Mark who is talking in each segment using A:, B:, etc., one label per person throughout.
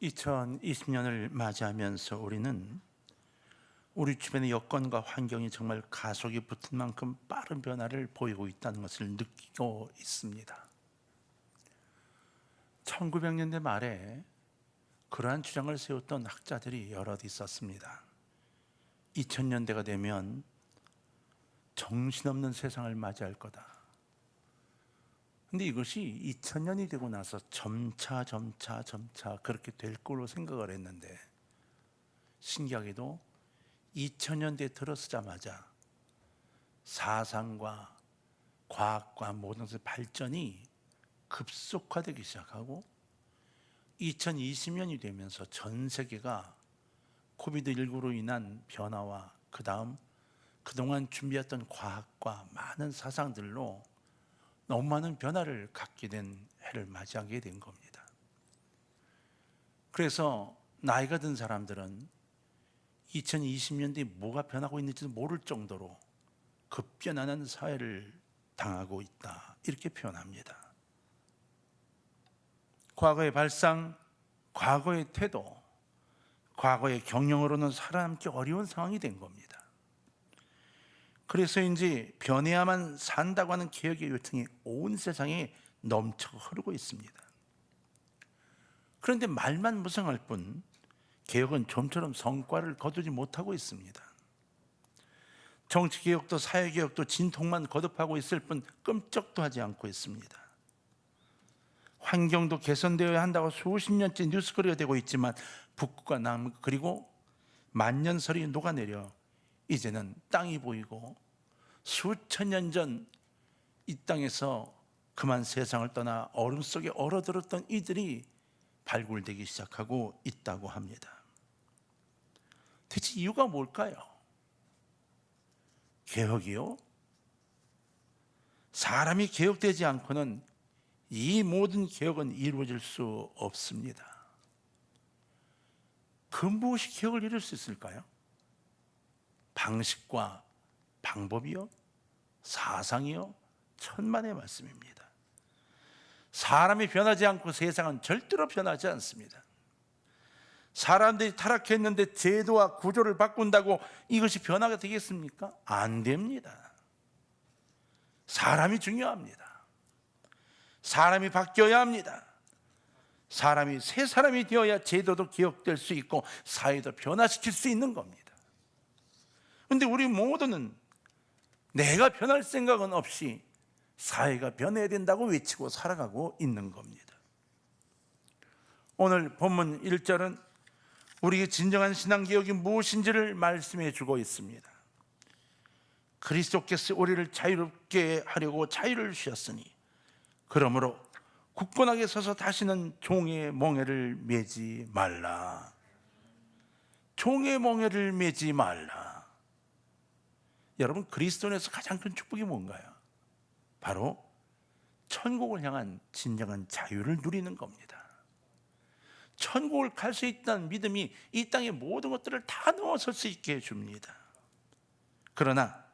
A: 2020년을 맞이하면서 우리는 우리 주변의 여건과 환경이 정말 가속이 붙은 만큼 빠른 변화를 보이고 있다는 것을 느끼고 있습니다. 1900년대 말에 그러한 주장을 세웠던 학자들이 여럿 있었습니다. 2000년대가 되면 정신없는 세상을 맞이할 거다. 근데 이것이 2000년이 되고 나서 점차 그렇게 될 걸로 생각을 했는데, 신기하게도 2000년대에 들어서자마자 사상과 과학과 모든 것의 발전이 급속화되기 시작하고 2020년이 되면서 전 세계가 코비드19로 인한 변화와 그 다음 그동안 준비했던 과학과 많은 사상들로 너무 많은 변화를 갖게 된 해를 맞이하게 된 겁니다. 그래서 나이가 든 사람들은 2020년대에 뭐가 변하고 있는지도 모를 정도로 급변하는 사회를 당하고 있다, 이렇게 표현합니다. 과거의 발상, 과거의 태도, 과거의 경영으로는 살아남기 어려운 상황이 된 겁니다. 그래서인지 변해야만 산다고 하는 개혁의 요청이 온 세상에 넘쳐 흐르고 있습니다. 그런데 말만 무성할 뿐 개혁은 좀처럼 성과를 거두지 못하고 있습니다. 정치개혁도 사회개혁도 진통만 거듭하고 있을 뿐 끔찍도 하지 않고 있습니다. 환경도 개선되어야 한다고 수십 년째 뉴스거리가 되고 있지만 북극과 남극 그리고 만년설이 녹아내려 이제는 땅이 보이고 수천 년 전 이 땅에서 그만 세상을 떠나 얼음 속에 얼어들었던 이들이 발굴되기 시작하고 있다고 합니다. 대체 이유가 뭘까요? 개혁이요? 사람이 개혁되지 않고는 이 모든 개혁은 이루어질 수 없습니다. 그 무엇이 개혁을 이룰 수 있을까요? 방식과 방법이요? 사상이요? 천만의 말씀입니다. 사람이 변하지 않고 세상은 절대로 변하지 않습니다. 사람들이 타락했는데 제도와 구조를 바꾼다고 이것이 변화가 되겠습니까? 안 됩니다. 사람이 중요합니다. 사람이 바뀌어야 합니다. 사람이 새 사람이 되어야 제도도 개혁될 수 있고 사회도 변화시킬 수 있는 겁니다. 그런데 우리 모두는 내가 변할 생각은 없이 사회가 변해야 된다고 외치고 살아가고 있는 겁니다. 오늘 본문 1절은 우리에게 진정한 신앙개혁이 무엇인지를 말씀해 주고 있습니다. 그리스도께서 우리를 자유롭게 하려고 자유를 주셨으니 그러므로 굳건하게 서서 다시는 종의 멍에를 매지 말라. 종의 멍에를 매지 말라. 여러분, 그리스도인에서 가장 큰 축복이 뭔가요? 바로 천국을 향한 진정한 자유를 누리는 겁니다. 천국을 갈 수 있다는 믿음이 이 땅의 모든 것들을 다 넘어설 수 있게 해줍니다. 그러나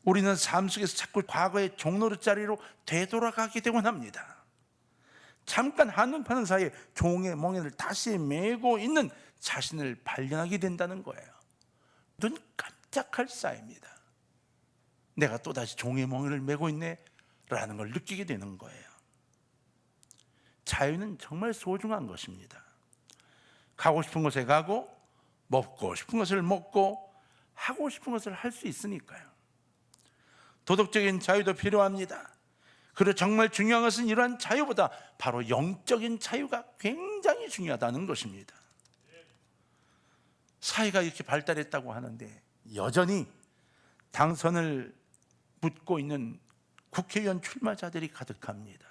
A: 우리는 삶 속에서 자꾸 과거의 종노릇자리로 되돌아가게 되곤 합니다. 잠깐 한눈 파는 사이에 종의 멍에를 다시 메고 있는 자신을 발견하게 된다는 거예요. 눈 깜짝할 사이입니다. 내가 또다시 종의 멍에를 메고 있네 라는 걸 느끼게 되는 거예요. 자유는 정말 소중한 것입니다. 가고 싶은 곳에 가고 먹고 싶은 것을 먹고 하고 싶은 것을 할 수 있으니까요. 도덕적인 자유도 필요합니다. 그리고 정말 중요한 것은 이러한 자유보다 바로 영적인 자유가 굉장히 중요하다는 것입니다. 사회가 이렇게 발달했다고 하는데 여전히 당선을 묻고 있는 국회의원 출마자들이 가득합니다.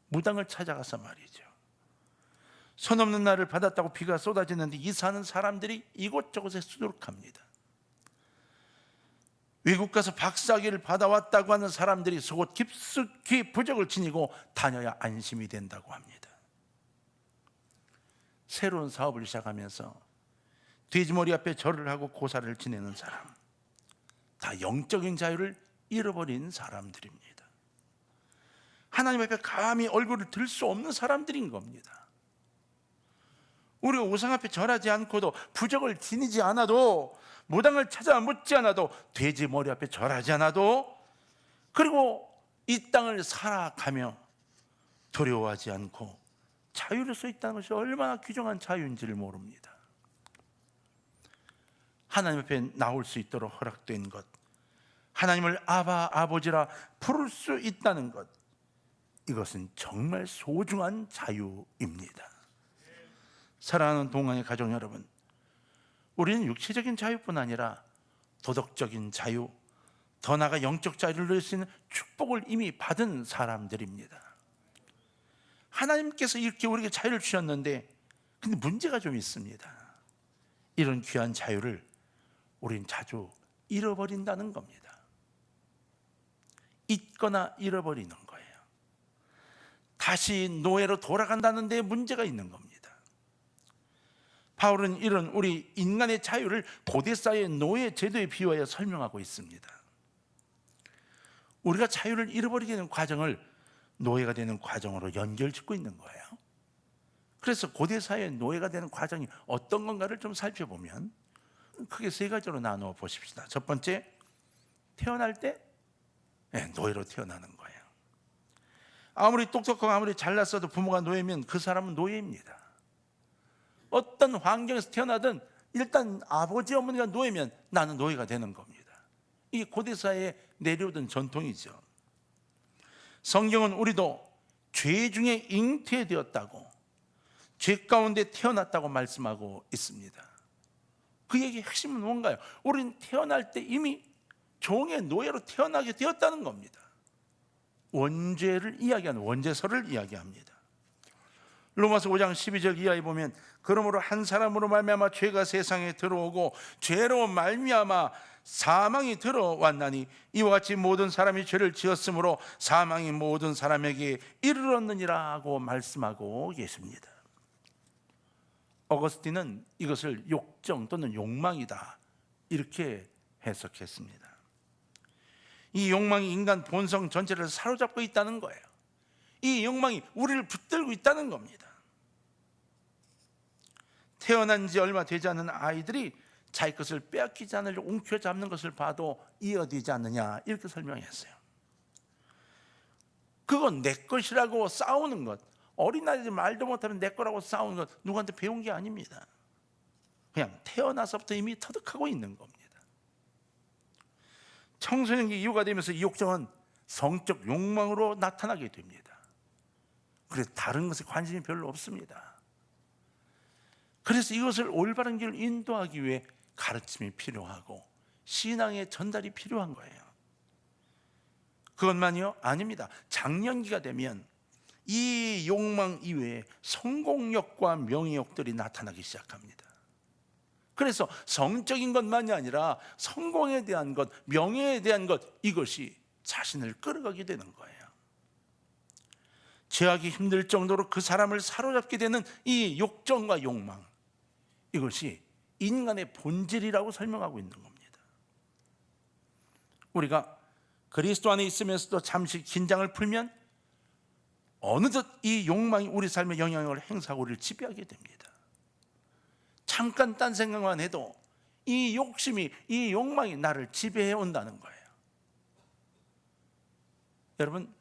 A: 무당을 찾아가서 말이죠. 선 없는 날을 받았다고 비가 쏟아지는데 이사하는 사람들이 이곳저곳에 수두룩합니다. 외국 가서 박사학위를 받아왔다고 하는 사람들이 속옷 깊숙이 부적을 지니고 다녀야 안심이 된다고 합니다. 새로운 사업을 시작하면서 돼지머리 앞에 절을 하고 고사를 지내는 사람, 다 영적인 자유를 잃어버린 사람들입니다. 하나님 앞에 감히 얼굴을 들 수 없는 사람들인 겁니다. 우리가 우상 앞에 절하지 않고도, 부적을 지니지 않아도, 무당을 찾아 묻지 않아도, 돼지 머리 앞에 절하지 않아도, 그리고 이 땅을 살아가며 두려워하지 않고 자유를 수 있다는 것이 얼마나 귀중한 자유인지를 모릅니다. 하나님 앞에 나올 수 있도록 허락된 것, 하나님을 아바, 아버지라 부를 수 있다는 것, 이것은 정말 소중한 자유입니다. 사랑하는 동안의 가족 여러분, 우리는 육체적인 자유뿐 아니라 도덕적인 자유, 더 나아가 영적 자유를 누릴 수 있는 축복을 이미 받은 사람들입니다. 하나님께서 이렇게 우리에게 자유를 주셨는데, 근데 문제가 좀 있습니다. 이런 귀한 자유를 우리는 자주 잃어버린다는 겁니다. 잊거나 잃어버리는 거예요. 다시 노예로 돌아간다는 데 문제가 있는 겁니다. 바울은 이런 우리 인간의 자유를 고대사회의 노예 제도에 비유하여 설명하고 있습니다. 우리가 자유를 잃어버리게 되는 과정을 노예가 되는 과정으로 연결짓고 있는 거예요. 그래서 고대사회의 노예가 되는 과정이 어떤 건가를 좀 살펴보면 크게 세 가지로 나누어 보십시다. 첫 번째, 태어날 때 노예로 태어나는 거예요. 아무리 똑똑하고 아무리 잘났어도 부모가 노예면 그 사람은 노예입니다. 어떤 환경에서 태어나든 일단 아버지 어머니가 노예면 나는 노예가 되는 겁니다. 이게 고대사회에 내려오던 전통이죠. 성경은 우리도 죄 중에 잉태되었다고, 죄 가운데 태어났다고 말씀하고 있습니다. 그 얘기의 핵심은 뭔가요? 우리는 태어날 때 이미 종의 노예로 태어나게 되었다는 겁니다. 원죄를 이야기하는 원죄서를 이야기합니다. 로마서 5장 12절 이하에 보면, 그러므로 한 사람으로 말미암아 죄가 세상에 들어오고 죄로 말미암아 사망이 들어왔나니 이와 같이 모든 사람이 죄를 지었으므로 사망이 모든 사람에게 이르렀느니라고 말씀하고 계십니다. 어거스틴은 이것을 욕정 또는 욕망이다 이렇게 해석했습니다. 이 욕망이 인간 본성 전체를 사로잡고 있다는 거예요. 이 욕망이 우리를 붙들고 있다는 겁니다. 태어난 지 얼마 되지 않은 아이들이 자기 것을 빼앗기지 않으려고 움켜잡는 것을 봐도 이어지지 않느냐 이렇게 설명했어요. 그건 내 것이라고 싸우는 것, 어린아이들 말도 못하면 내 거라고 싸우는 것, 누구한테 배운 게 아닙니다. 그냥 태어나서부터 이미 터득하고 있는 겁니다. 청소년기 이후가 되면서 이 욕정은 성적 욕망으로 나타나게 됩니다. 그래서 다른 것에 관심이 별로 없습니다. 그래서 이것을 올바른 길을 인도하기 위해 가르침이 필요하고 신앙의 전달이 필요한 거예요. 그것만이요? 아닙니다. 장년기가 되면 이 욕망 이외에 성공욕과 명예욕들이 나타나기 시작합니다. 그래서 성적인 것만이 아니라 성공에 대한 것, 명예에 대한 것, 이것이 자신을 끌어가게 되는 거예요. 제하기 힘들 정도로 그 사람을 사로잡게 되는 이 욕정과 욕망, 이것이 인간의 본질이라고 설명하고 있는 겁니다. 우리가 그리스도 안에 있으면서도 잠시 긴장을 풀면 어느덧 이 욕망이 우리 삶에 영향을 행사하고 우리를 지배하게 됩니다. 잠깐 딴 생각만 해도 이 욕심이, 이 욕망이 나를 지배해 온다는 거예요. 여러분,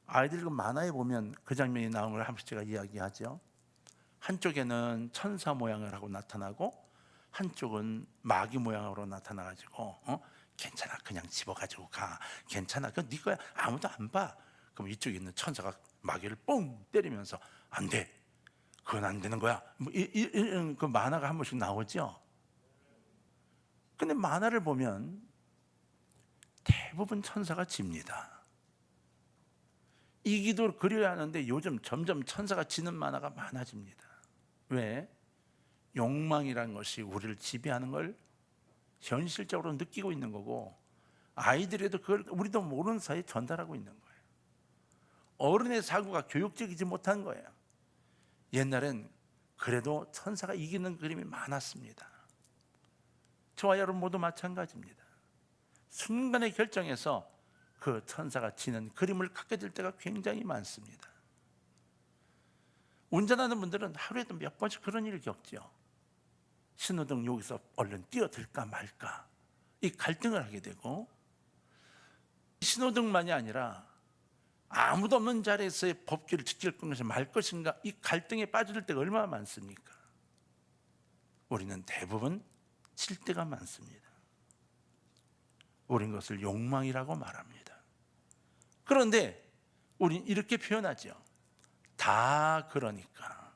A: 아이들 만화에 보면 그 장면이 나오는 걸 한 번씩 제가 이야기하죠. 한쪽에는 천사 모양을 하고 나타나고 한쪽은 마귀 모양으로 나타나가지고 괜찮아, 그냥 집어가지고 가, 괜찮아, 그건 네 거야, 아무도 안 봐. 그럼 이쪽에 있는 천사가 마귀를 뽕 때리면서 안 돼, 그건 안 되는 거야. 이런 그 만화가 한 번씩 나오죠. 근데 만화를 보면 대부분 천사가 집니다. 이기도 그려야 하는데 요즘 점점 천사가 지는 만화가 많아집니다. 왜? 욕망이라는 것이 우리를 지배하는 걸 현실적으로 느끼고 있는 거고, 아이들에도 그걸 우리도 모르는 사이에 전달하고 있는 거예요. 어른의 사고가 교육적이지 못한 거예요. 옛날엔 그래도 천사가 이기는 그림이 많았습니다. 저와 여러분 모두 마찬가지입니다. 순간의 결정에서 그 천사가 지는 그림을 갖게 될 때가 굉장히 많습니다. 운전하는 분들은 하루에도 몇 번씩 그런 일을 겪죠. 신호등 여기서 얼른 뛰어들까 말까 이 갈등을 하게 되고, 신호등만이 아니라 아무도 없는 자리에서의 법규를 지킬 것인가 말 것인가 이 갈등에 빠질 때가 얼마나 많습니까? 우리는 대부분 칠 때가 많습니다. 우린 것을 욕망이라고 말합니다. 그런데 우린 이렇게 표현하죠. 다 그러니까,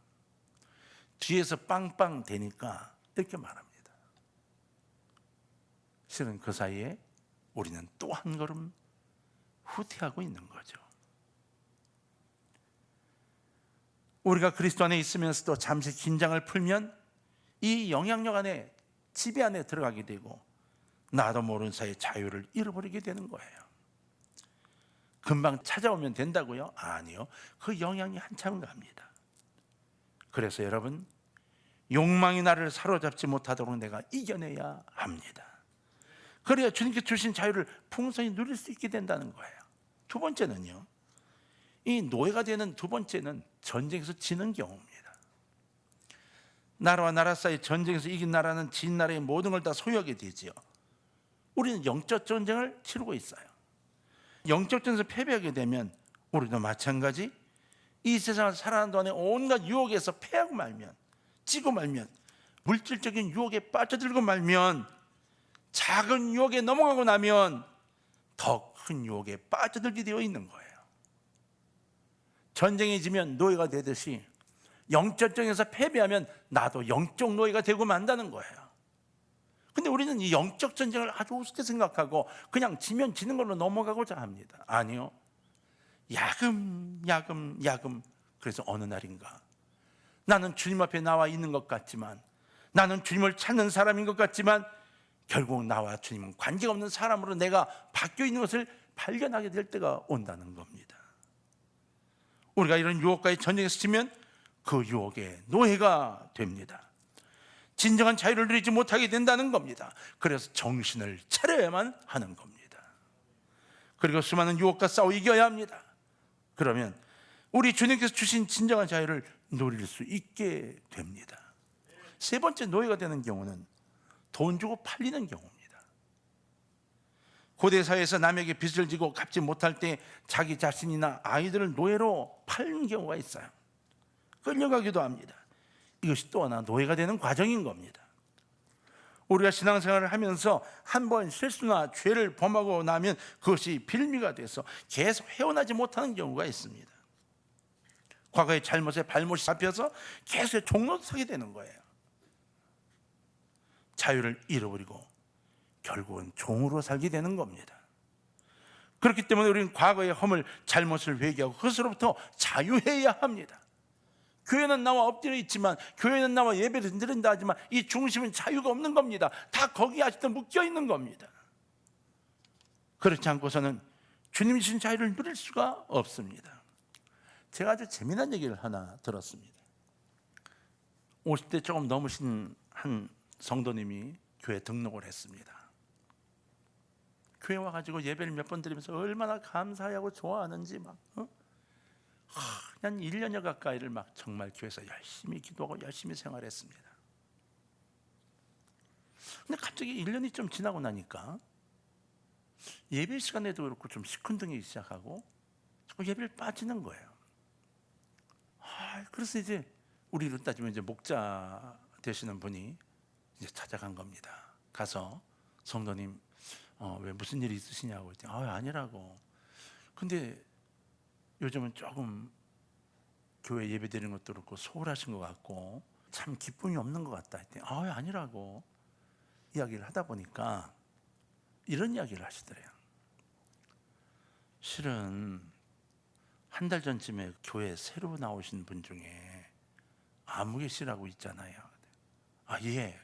A: 뒤에서 빵빵 대니까 이렇게 말합니다. 실은 그 사이에 우리는 또 한 걸음 후퇴하고 있는 거죠. 우리가 그리스도 안에 있으면서도 잠시 긴장을 풀면 이 영향력 안에, 지배 안에 들어가게 되고 나도 모르는 사이에 자유를 잃어버리게 되는 거예요. 금방 찾아오면 된다고요? 아니요. 그 영향이 한참 갑니다. 그래서 여러분, 욕망이 나를 사로잡지 못하도록 내가 이겨내야 합니다. 그래야 주님께 주신 자유를 풍성히 누릴 수 있게 된다는 거예요. 두 번째는요, 이 노예가 되는 두 번째는 전쟁에서 지는 경우입니다. 나라와 나라 사이 전쟁에서 이긴 나라는 진 나라의 모든 걸 다 소유하게 되지요. 우리는 영적 전쟁을 치르고 있어요. 영적 전쟁에서 패배하게 되면 우리도 마찬가지 이 세상을 살아가는 동안에 온갖 유혹에서 패하고 말면, 찌고 말면, 물질적인 유혹에 빠져들고 말면, 작은 유혹에 넘어가고 나면 더 큰 유혹에 빠져들게 되어 있는 거예요. 전쟁이 지면 노예가 되듯이 영적 전쟁에서 패배하면 나도 영적 노예가 되고 만다는 거예요. 근데 우리는 이 영적 전쟁을 아주 우습게 생각하고 그냥 지면 지는 걸로 넘어가고자 합니다. 아니요. 야금. 그래서 어느 날인가 나는 주님 앞에 나와 있는 것 같지만, 나는 주님을 찾는 사람인 것 같지만 결국 나와 주님은 관계가 없는 사람으로 내가 바뀌어 있는 것을 발견하게 될 때가 온다는 겁니다. 우리가 이런 유혹과의 전쟁에서 지면 그 유혹의 노예가 됩니다. 진정한 자유를 누리지 못하게 된다는 겁니다. 그래서 정신을 차려야만 하는 겁니다. 그리고 수많은 유혹과 싸워 이겨야 합니다. 그러면 우리 주님께서 주신 진정한 자유를 누릴 수 있게 됩니다. 세 번째 노예가 되는 경우는 돈 주고 팔리는 경우입니다. 고대 사회에서 남에게 빚을 지고 갚지 못할 때 자기 자신이나 아이들을 노예로 파는 경우가 있어요. 끌려가기도 합니다. 이것이 또 하나 노예가 되는 과정인 겁니다. 우리가 신앙생활을 하면서 한 번 실수나 죄를 범하고 나면 그것이 빌미가 돼서 계속 헤어나지 못하는 경우가 있습니다. 과거의 잘못에 발못이 잡혀서 계속 종로도 서게 되는 거예요. 자유를 잃어버리고 결국은 종으로 살게 되는 겁니다. 그렇기 때문에 우리는 과거의 허물, 잘못을 회개하고 그것으로부터 자유해야 합니다. 교회는 나와 엎드려 있지만, 교회는 나와 예배를 드린다 하지만 이 중심은 자유가 없는 겁니다. 다 거기에 아직도 묶여 있는 겁니다. 그렇지 않고서는 주님 주신 자유를 누릴 수가 없습니다. 제가 아주 재미난 얘기를 하나 들었습니다. 50대 조금 넘으신 한 성도님이 교회 등록을 했습니다. 교회 와가지고 예배를 몇 번 드리면서 얼마나 감사하고 좋아하는지 한 1년여 가까이를 정말 교회에서 열심히 기도하고 열심히 생활했습니다. 근데 갑자기 1년이 좀 지나고 나니까 예배 시간에도 그렇고 좀 시큰둥이 시작하고 자꾸 예배를 빠지는 거예요. 그래서 이제 우리로 따지면 이제 목자 되시는 분이 이제 찾아간 겁니다. 가서 성도님 왜 무슨 일이 있으시냐고 했더니 아니라고. 근데 요즘은 조금 교회 예배 드리는 것도 그렇고 소홀하신 것 같고 참 기쁨이 없는 것 같다 했더니 아니라고 이야기를 하다 보니까 이런 이야기를 하시더래요. 실은 한 달 전쯤에 교회 새로 나오신 분 중에 아무개 씨라고 있잖아요. 예.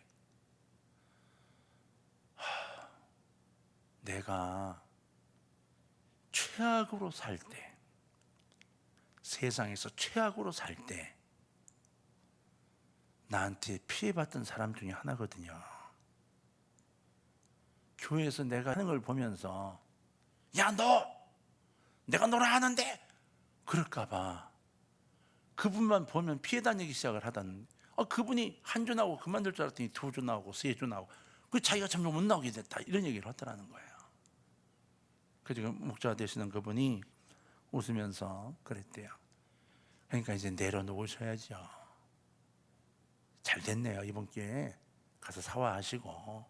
A: 내가 최악으로 살 때, 세상에서 최악으로 살 때 나한테 피해봤던 사람 중에 하나거든요. 교회에서 내가 하는 걸 보면서 내가 너를 아는데 그럴까봐 그분만 보면 피해 다니기 시작을 하다는, 그분이 한 주 나오고 그만둘 줄 알았더니 2주 나오고 3주 나오고, 그 자기가 점점 못 나오게 됐다, 이런 얘기를 하더라는 거예요. 그 지금 목자 되시는 그분이 웃으면서 그랬대요. 그러니까 이제 내려놓으셔야죠. 잘 됐네요, 이번 기회에 가서 사화하시고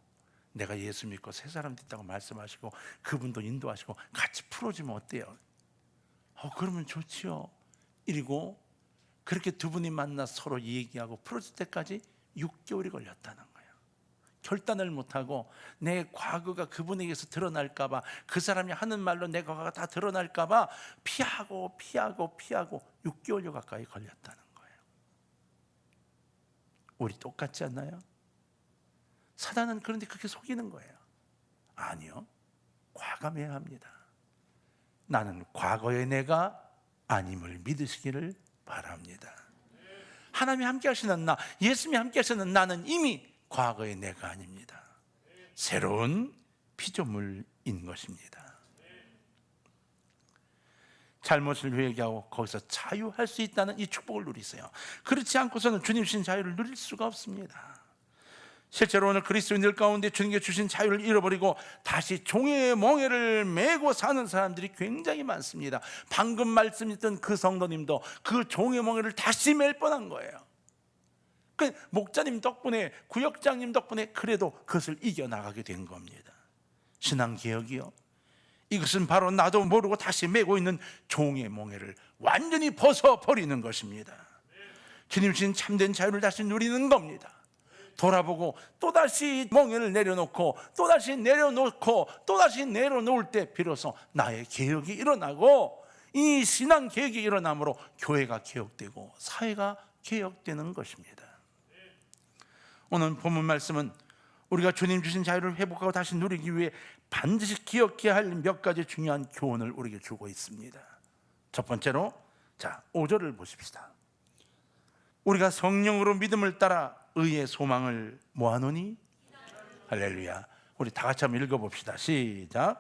A: 내가 예수 믿고 새 사람 됐다고 말씀하시고 그분도 인도하시고 같이 풀어주면 어때요? 그러면 좋지요. 이러고 그렇게 두 분이 만나 서로 얘기하고 풀어줄 때까지 6개월이 걸렸다는 거예요. 결단을 못하고 내 과거가 그분에게서 드러날까봐, 그 사람이 하는 말로 내 과거가 다 드러날까봐 피하고 6개월여 가까이 걸렸다는 거예요. 우리 똑같지 않나요? 사단은 그런데 그렇게 속이는 거예요. 아니요, 과감해야 합니다. 나는 과거의 내가 아님을 믿으시기를 바랍니다. 하나님이 함께 하시는 나, 예수님이 함께 하시는 나는 이미 과거의 내가 아닙니다. 새로운 피조물인 것입니다. 잘못을 회개하고 거기서 자유할 수 있다는 이 축복을 누리세요. 그렇지 않고서는 주님 주신 자유를 누릴 수가 없습니다. 실제로 오늘 그리스도인들 가운데 주님께 주신 자유를 잃어버리고 다시 종의 멍에를 메고 사는 사람들이 굉장히 많습니다. 방금 말씀했던 그 성도님도 그 종의 멍에를 다시 맬 뻔한 거예요. 그 목자님 덕분에, 구역장님 덕분에 그래도 그것을 이겨나가게 된 겁니다. 신앙개혁이요, 이것은 바로 나도 모르고 다시 메고 있는 종의 멍에를 완전히 벗어버리는 것입니다. 주님 주신 참된 자유를 다시 누리는 겁니다. 돌아보고 또다시 멍에를 내려놓고 또다시 내려놓고 또다시 내려놓을 때 비로소 나의 개혁이 일어나고, 이 신앙 개혁이 일어나므로 교회가 개혁되고 사회가 개혁되는 것입니다. 오늘 본문 말씀은 우리가 주님 주신 자유를 회복하고 다시 누리기 위해 반드시 기억해야 할 몇 가지 중요한 교훈을 우리에게 주고 있습니다. 첫 번째로 5절을 보십시다. 우리가 성령으로 믿음을 따라 의의 소망을 모아노니, 할렐루야. 우리 다 같이 한번 읽어봅시다. 시작.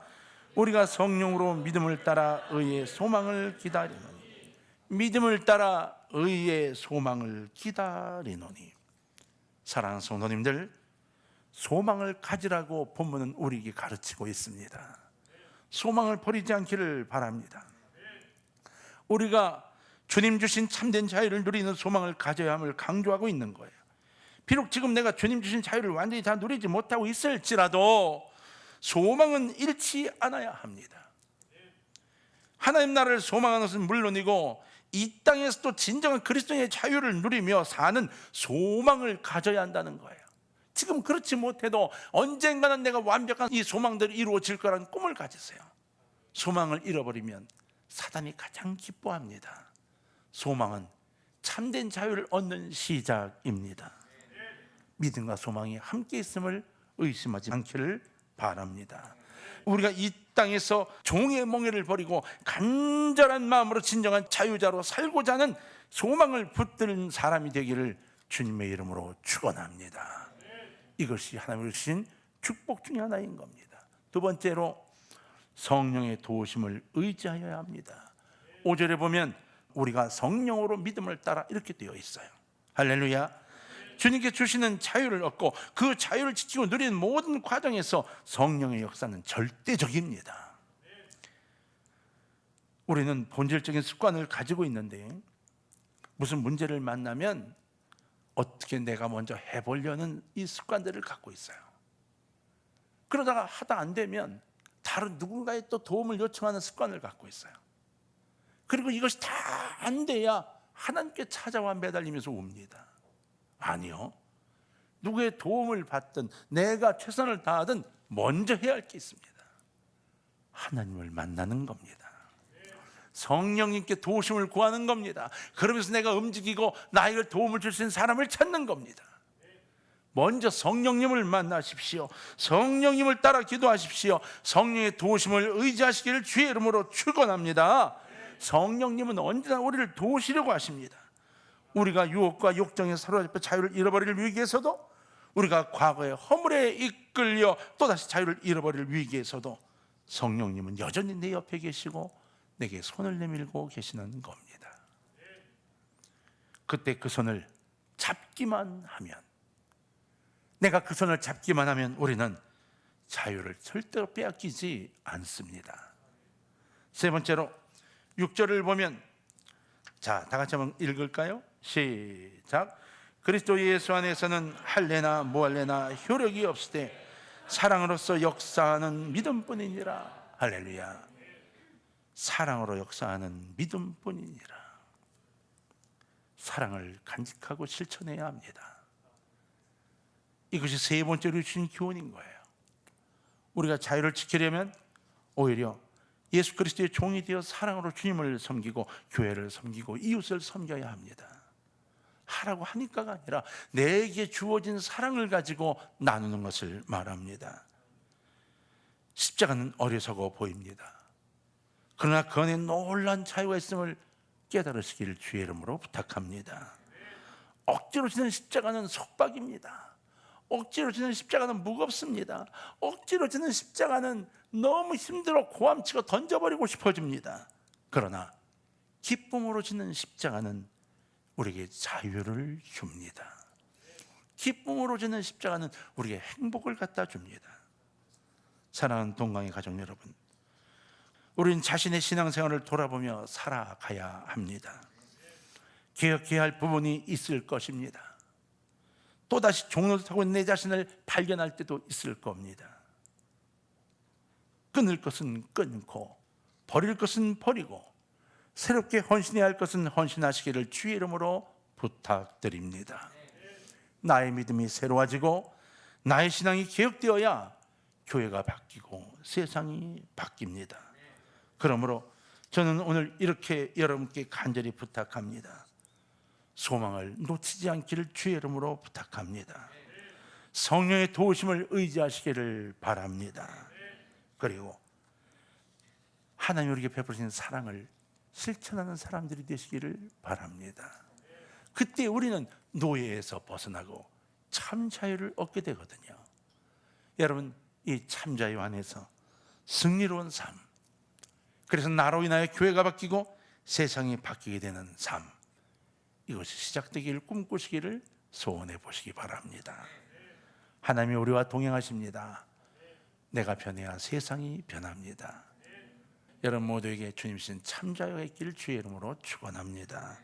A: 우리가 성령으로 믿음을 따라 의의 소망을 기다리노니, 믿음을 따라 의의 소망을 기다리노니. 사랑하는 성도님들, 소망을 가지라고 본문은 우리에게 가르치고 있습니다. 소망을 버리지 않기를 바랍니다. 우리가 주님 주신 참된 자유를 누리는 소망을 가져야 함을 강조하고 있는 거예요. 비록 지금 내가 주님 주신 자유를 완전히 다 누리지 못하고 있을지라도 소망은 잃지 않아야 합니다. 하나님 나라를 소망하는 것은 물론이고 이 땅에서도 진정한 그리스도의 자유를 누리며 사는 소망을 가져야 한다는 거예요. 지금 그렇지 못해도 언젠가는 내가 완벽한 이 소망들이 이루어질 거라는 꿈을 가지세요. 소망을 잃어버리면 사단이 가장 기뻐합니다. 소망은 참된 자유를 얻는 시작입니다. 믿음과 소망이 함께 있음을 의심하지 않기를 바랍니다. 우리가 이 땅에서 종의 멍에를 버리고 간절한 마음으로 진정한 자유자로 살고자 하는 소망을 붙드는 사람이 되기를 주님의 이름으로 축원합니다. 이것이 하나님의 주신 축복 중에 하나인 겁니다. 두 번째로 성령의 도우심을 의지하여야 합니다. 5절에 보면 우리가 성령으로 믿음을 따라 이렇게 되어 있어요. 할렐루야. 주님께 주시는 자유를 얻고 그 자유를 지키고 누리는 모든 과정에서 성령의 역사는 절대적입니다. 우리는 본질적인 습관을 가지고 있는데 무슨 문제를 만나면 어떻게 내가 먼저 해보려는 이 습관들을 갖고 있어요. 그러다가 하다 안 되면 다른 누군가의 또 도움을 요청하는 습관을 갖고 있어요. 그리고 이것이 다 안 돼야 하나님께 찾아와 매달리면서 웁니다. 아니요, 누구의 도움을 받든 내가 최선을 다하든 먼저 해야 할 게 있습니다. 하나님을 만나는 겁니다. 성령님께 도우심을 구하는 겁니다. 그러면서 내가 움직이고 나에게 도움을 줄 수 있는 사람을 찾는 겁니다. 먼저 성령님을 만나십시오. 성령님을 따라 기도하십시오. 성령의 도우심을 의지하시기를 주의 이름으로 축원합니다. 성령님은 언제나 우리를 도우시려고 하십니다. 우리가 유혹과 욕정에 사로잡혀 자유를 잃어버릴 위기에서도, 우리가 과거의 허물에 이끌려 또다시 자유를 잃어버릴 위기에서도 성령님은 여전히 내 옆에 계시고 내게 손을 내밀고 계시는 겁니다. 그때 그 손을 잡기만 하면, 내가 그 손을 잡기만 하면 우리는 자유를 절대로 빼앗기지 않습니다. 세 번째로 6절을 보면, 자, 다 같이 한번 읽을까요? 시작. 그리스도 예수 안에서는 할례나 무할례나 효력이 없으되 사랑으로서 역사하는 믿음뿐이니라. 할렐루야. 사랑으로 역사하는 믿음뿐이니라. 사랑을 간직하고 실천해야 합니다. 이것이 세 번째로 주신 교훈인 거예요. 우리가 자유를 지키려면 오히려 예수 그리스도의 종이 되어 사랑으로 주님을 섬기고 교회를 섬기고 이웃을 섬겨야 합니다. 하라고 하니까가 아니라 내게 주어진 사랑을 가지고 나누는 것을 말합니다. 십자가는 어리석어 보입니다. 그러나 그 안에 놀라운 자유가 있음을 깨달으시기를 주의 이름으로 부탁합니다. 억지로 지는 십자가는 속박입니다. 억지로 지는 십자가는 무겁습니다. 억지로 지는 십자가는 너무 힘들어 고함치고 던져버리고 싶어집니다. 그러나 기쁨으로 지는 십자가는 우리에게 자유를 줍니다. 기쁨으로 지는 십자가는 우리에게 행복을 갖다 줍니다. 사랑하는 동강의 가족 여러분, 우리는 자신의 신앙생활을 돌아보며 살아가야 합니다. 개혁해야 할 부분이 있을 것입니다. 또다시 종로를 타고 내 자신을 발견할 때도 있을 겁니다. 끊을 것은 끊고 버릴 것은 버리고 새롭게 헌신해야 할 것은 헌신하시기를 주의 이름으로 부탁드립니다. 나의 믿음이 새로워지고 나의 신앙이 개혁되어야 교회가 바뀌고 세상이 바뀝니다. 그러므로 저는 오늘 이렇게 여러분께 간절히 부탁합니다. 소망을 놓치지 않기를 주의 이름으로 부탁합니다. 성령의 도우심을 의지하시기를 바랍니다. 그리고 하나님 우리에게 베푸신 사랑을 실천하는 사람들이 되시기를 바랍니다. 그때 우리는 노예에서 벗어나고 참 자유를 얻게 되거든요. 여러분, 이 참 자유 안에서 승리로운 삶, 그래서 나로 인하여 교회가 바뀌고 세상이 바뀌게 되는 삶, 이것이 시작되기를 꿈꾸시기를 소원해 보시기 바랍니다. 하나님이 우리와 동행하십니다. 내가 변해야 세상이 변합니다. 여러분 모두에게 주님 주신 참 자유가 있기를 주의 이름으로 축원합니다.